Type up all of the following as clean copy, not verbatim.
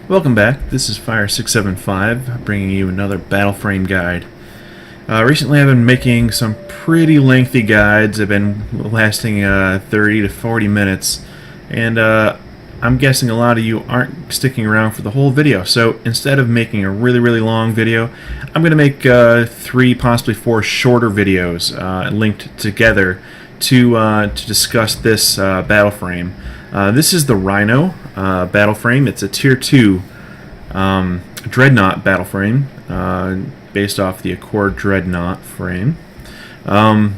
Welcome back. This is Fire675 bringing you another Battleframe guide. Recently I've been making some pretty lengthy guides. They've been lasting 30 to 40 minutes, and I'm guessing a lot of you aren't sticking around for the whole video. So instead of making a really long video, I'm going to make 3, possibly 4 shorter videos linked together to discuss this Battleframe. This is the Rhino Battleframe. It's a Tier 2 Dreadnought Battleframe based off the Accord Dreadnought frame. As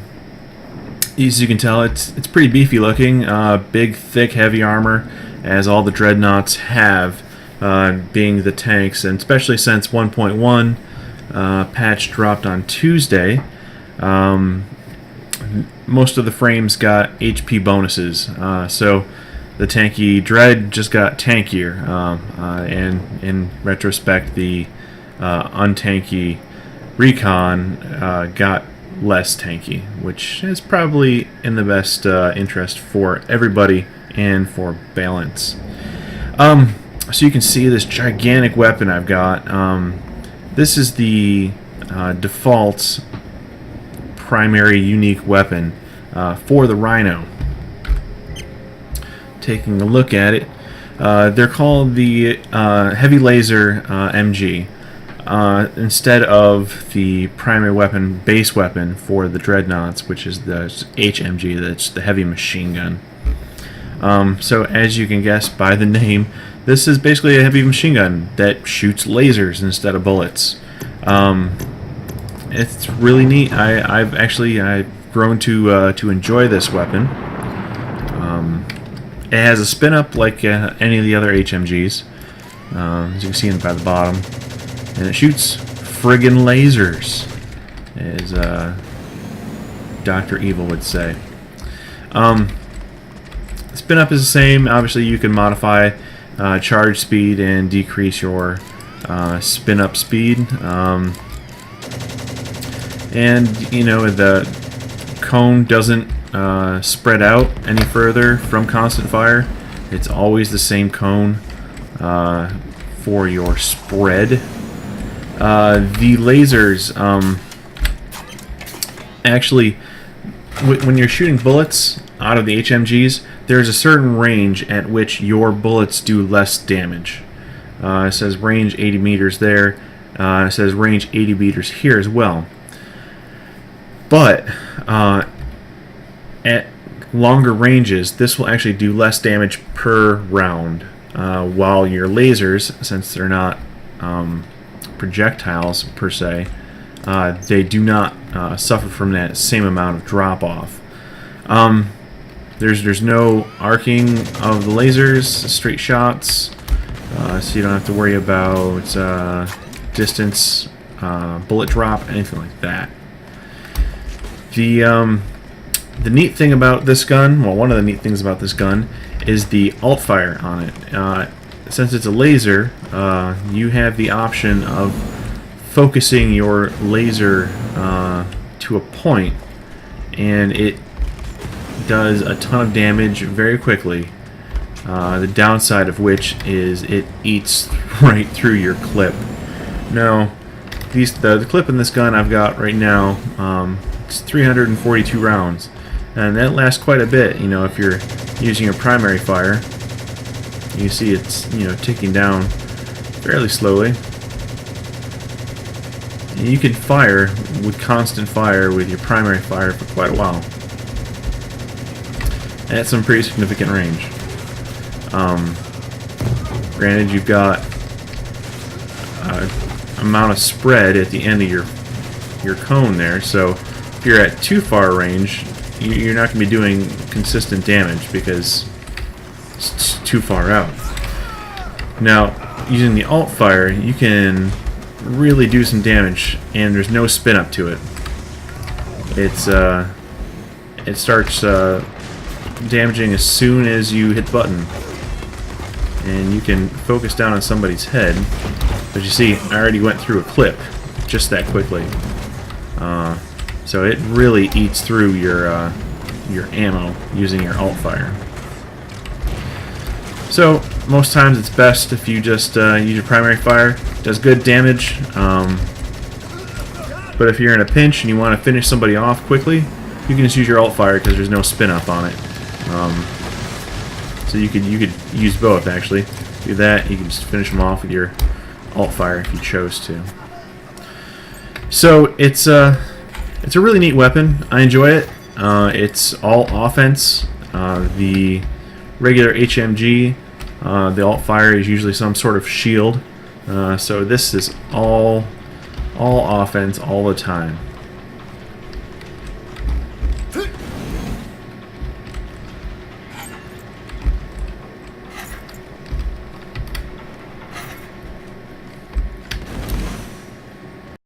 you can tell, it's pretty beefy looking. Big, thick, heavy armor, as all the Dreadnoughts have, being the tanks, and especially since 1.1 patch dropped on Tuesday. Most of the frames got HP bonuses, so the tanky Dread just got tankier, and in retrospect the untanky Recon got less tanky, which is probably in the best interest for everybody and for balance. So you can see this gigantic weapon I've got. This is the default primary unique weapon for the Rhino. Taking a look at it, they're called the Heavy Lazer MG instead of the primary weapon, base weapon for the Dreadnoughts, which is the HLMG, that's the Heavy Machine Gun. So as you can guess by the name, this is basically a heavy machine gun that shoots lasers instead of bullets. It's really neat. I've grown to enjoy this weapon. It has a spin up like any of the other HMGs, as you can see by the bottom, and it shoots friggin' lasers, as Dr. Evil would say. The spin up is the same. Obviously, you can modify charge speed and decrease your spin up speed. And you know, the cone doesn't spread out any further from constant fire. It's always the same cone for your spread. The lasers, actually, when you're shooting bullets out of the HMGs, there's a certain range at which your bullets do less damage. It says range 80 meters there. It says range 80 meters here as well. But at longer ranges, this will actually do less damage per round, while your lasers, since they're not projectiles per se, they do not suffer from that same amount of drop-off. There's no arcing of the lasers, straight shots, so you don't have to worry about distance, bullet drop, anything like that. The neat thing about this gun, well, one of the neat things about this gun, is the alt fire on it. Since it's a laser, you have the option of focusing your laser to a point, and it does a ton of damage very quickly. The downside of which is it eats right through your clip. Now, the clip in this gun I've got right now, it's 342 rounds, and that lasts quite a bit. You know, if you're using your primary fire, you see it's, you know, ticking down fairly slowly. And you can fire with constant fire with your primary fire for quite a while. That's some pretty significant range. Granted, you've got amount of spread at the end of your cone there, so if you're at too far range, you're not going to be doing consistent damage because it's too far out. Now, using the alt fire, you can really do some damage, and there's no spin up to it. It starts damaging as soon as you hit the button, and you can focus down on somebody's head. But you see, I already went through a clip just that quickly. So it really eats through your ammo using your alt fire. So most times it's best if you just use your primary fire. It does good damage, but if you're in a pinch and you want to finish somebody off quickly, you can just use your alt fire because there's no spin up on it. So you could use both actually. Do that. You can just finish them off with your alt fire if you chose to. So it's a really neat weapon. I enjoy it. It's all offense. The regular HMG, the alt fire is usually some sort of shield. So this is all offense all the time.